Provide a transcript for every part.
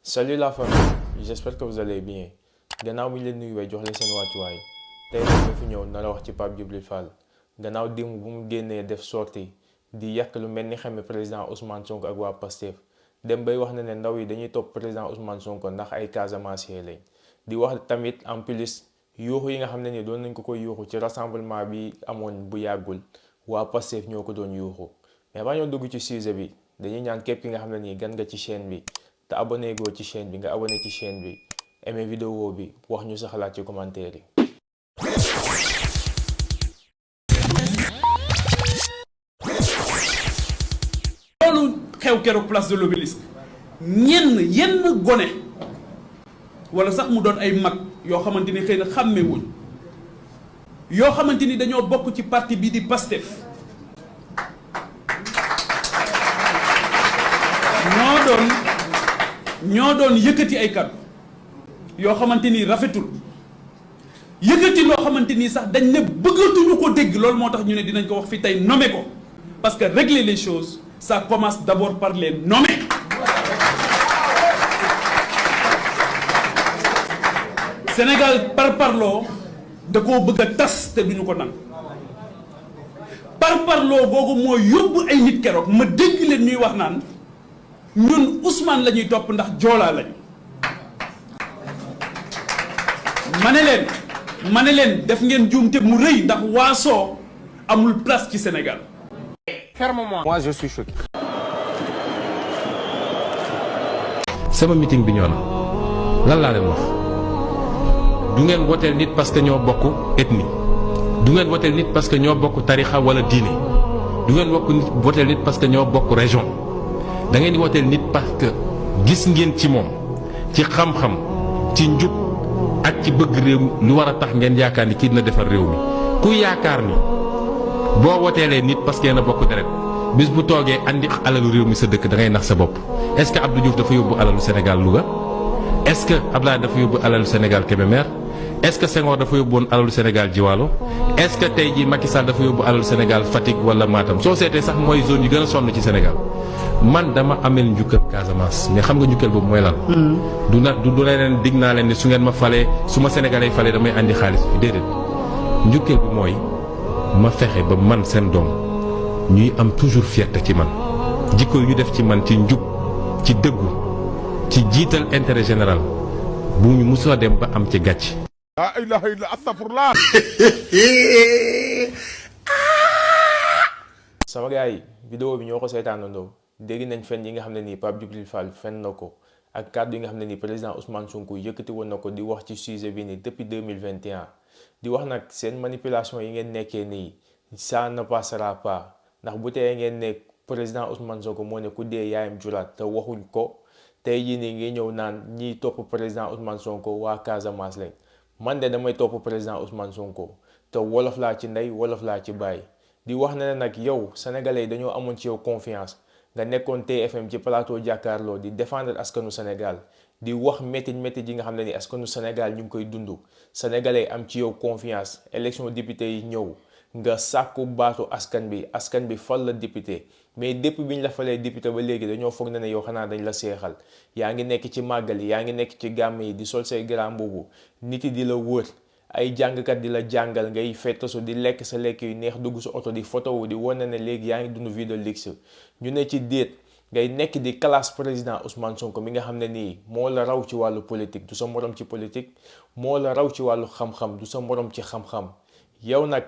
Salut la famille, j'espère que vous allez bien. Gannaaw bi ñu leen nuyuwee jox leen seen wàccuwaay tey nag ñu fi ñëw nar a wax ci Pape Djibril Fall gannaaw démb bu mu génnee def sortie di yàq lu mel ni xame président Ousmane Sonko ak waa Pastef dem bay wax na ne ndaw yi dañuy topp président Ousmane Sonko ndax ay Casamançais lañ di wax tamit en plus yuuxu yi nga xam ne ni doon nañ ko koy yuuxu ci rassemblement bi amoon bu yàggul waa Pastef ñoo ko doon yuuxu mais ba ñoo dugg ci sujet bi dañuy ñaan képp ki nga xam ne nii gan nga ci chaîne bi te abonné goo ci chaîne bi nga abonné ci chaîne bi aimé vidéo bi wax ñu sa xalaat ci commentaire yi. loolu xew keroog place de l'Obélisque yenn gone wala sax mu doon ay mag yoo xamante ni xëy na xàmmewuñ yoo xamante ni dañoo bokk ci parti bii di Pastef ñoo doon yëkkati ay kàddu yoo xamante ni rafetul yëkkati loo xamante ni sax dañ ne bëggatuñu ko dégg loolu moo tax ñu ne dinañ ko wax fi tey nommer ko parce que régler les choses ça commence d'abord par les nommer. Sénégal parparloo da koo bëgg a tas te duñu ko nangu parparloo googu moo yóbbu ay nit keroog ma dégg leen ñuy wax naan ñun Ousmane la ñuy topp ndax joolaa lañu ma ne leen def ngeen juumte mu rëy ndax waasoo amul place ci Sénégal. Ferme-moi. Moi, je suis choqué. sama meeting bi ñoo na lan laa leen wax du ngeen woteel nit parce que ñoo bokk ethnie du ngeen woteel nit parce que ñoo bokk tarixa wala diine du ngeen woteel nit parce que ñoo bokk région da ngeen di woteel nit parce que gis ngeen ci moom ci xam-xam ci njub ak ci bëgg réew mi lu war a tax ngeen yaakaar ni kii dina defar réew mi ku yaakaar ni boo woteelee nit parce que yéen a bokk deret bis bu toogee andi alalu réew mi sa dëkk da ngay nax sa bopp est-ce que Abdou Diouf dafa yóbbu alalu Sénégal Louga est-ce que Abdoulaye dafa yóbbu alalu Sénégal Kébémer est-ce que Senghor dafa yóbbu woon alalu Sénégal Jiwaalo est-ce que tey jii Macky Sall dafa yóbbu alalu Sénégal Fatick wala Matam soo seetee sax mooy zone yi gën a sonn ci Sénégal man dama amel njukkal Casamance mais xam nga njukkal boobu mooy lan. du leneen dig naa leen ne su ngeen ma falee su ma sénégalais falee damay andi xaalis bi déedéet njukkal bi mooy ma fexe ba man seen doom ñuy am toujours fierté ci man jikko yu ñu def ci man ci njub ci dëggu ci jiital intérêt général bu ñu musoo dem ba am ci gàcc. La ilaha illa astaghfirullah. sama gars yi vidéo bi ñoo ko seetaanandoo dégg nañ fen yi nga xam ne nii Pape Djibril Fall fen na ko ak kàddu yi nga xam ne nii président Ousmane Sonko yëkkati woon na ko di wax ci sujet bi nii depuis 2021 di wax nag seen manipulation yi ngeen nekkee nii ça ne passera pas ndax bu tey ngeen ne président Ousmane Sonko moo ne ku dee yaayam juraat te waxuñ ko tey jii nii ngi ñëw naan ñiy topp président Ousmane Sonko waa Casamance lañ man de damay topp président Ousmane Sonko te wolof laa ci ndey wolof laa ci bàyyi di wax ne nag yow sénégalais yi dañoo amoon ci yow confiance nga nekkoon TFM ci plateau jàkkaarloo di défendre askanu Sénégal di wax métit yi nga xam ne ni askanu Sénégal ñu ngi koy dund sénégalais am ci yow confiance élection député yi ñëw nga sàkku baatu askan bi fal la député mais depuis bi ñu la falee député ba léegi dañoo foog ne yow xanaa dañ la seexal yaa ngi nekk ci màggal yi yaa ngi nekk ci gàmm yi di sol say grand mbubu nit yi di la wër ay jàngkat di la jàngal ngay fettasu di lekk sa lekk yu neex dugg sa oto di photo di wane ne léegi yaa ngi dund vie de luxe ñu ne ci déet ngay nekk di classe président Ousmane Sonko mi nga xam ne nii moo la raw ci wàllu politique du sa morom ci politique moo la raw ci wàllu xam-xam du sa morom ci xam-xam yow nag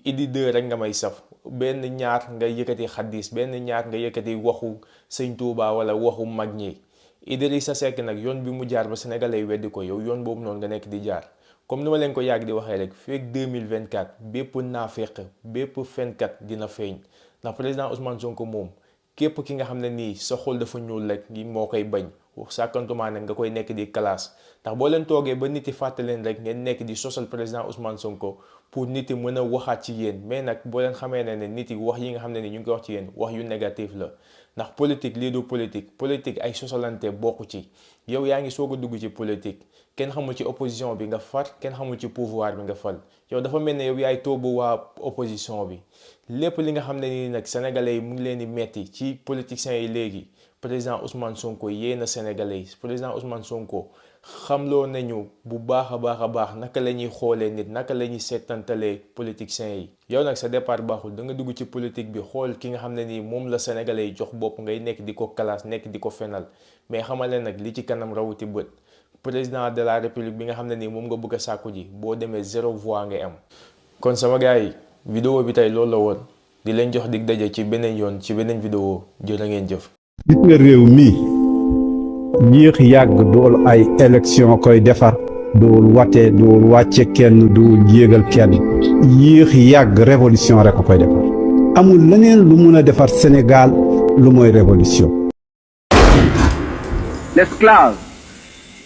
Idi 2 rek nga may saf benn ñaar nga yëkkati xaddis benn ñaar nga yëkkati waxu sëñ Touba wala waxu mag ñi Idrissa Seck nag yoon bi mu jaar ba sénégalais weddi ko yow yoon boobu noonu nga nekk di jaar comme ni ma leen ko yàgg di waxee rek feek 2024 bépp naafeq bépp fenkat dina feeñ ndax président Ousmane Sonko moom képp ki nga xam ne nii sa xol dafa ñuul rek ngi moo koy bañ sàkkantumaa nag nga koy nekk di classe ndax boo leen toogee ba nit yi fàtte leen rek ngeen nekk di sosal président Ousmane Sonko pour nit yi mën a waxaat ci yéen mais nag boo leen xamee ne nit yi wax yi nga xam ne ni ñu ngi koy wax ci yéen wax yu négatif la ndax politique lii du politique ay sosalante bokku ci yow yaa ngi soog a dugg ci politique kenn xamul ci opposition bi nga far kenn xamul ci pouvoir bi nga fal yow dafa mel ne yow yaay toobu waa opposition bi lépp li nga xam ne nii nag sénégalais yi mu ngi leen di metti ci politiciens yi léegi président Ousmane Sonko yee na Sénégalais yi président Ousmane Sonko xamloo nañu bu baax a baax naka la ñuy xoolee nit naka la ñuy seetantalee politiciens yi. yow nag sa départ baaxul da nga dugg ci politique bi xool ki nga xam ne nii moom la Sénégalais yi jox bopp ngay nekk di ko kalaas nekk di ko fenal mais xamale nag li ci kanam rawuti bët président de la république bi nga xam ne nii moom nga bëgg a sàkku ji boo demee 0 voix ngay am. kon sama gars yi vidéo bi tey loolu la woon di leen jox dig daje ci beneen yoon ci beneen vidéo jërë ngeen jëf. gis nga réew mi yéex yàgg dool ay élection koy defar dool wate dool wàcce kenn dool yéegal kenn yéex yàgg révolution rek ko koy defar amul leneen lu mun a defar Sénégal lu mooy révolution. L'esclave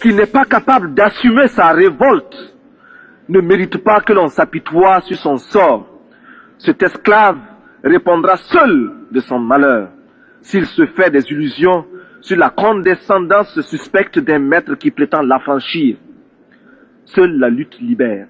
qui n'est pas capable d'assumer sa révolte ne mérite pas que l'on s'apitoie sur son sort. Cet esclave répondra seul de son malheur s'il se fait des illusions sur la condescendance suspecte d'un maître qui prétend l'affranchir. Seule la lutte libère.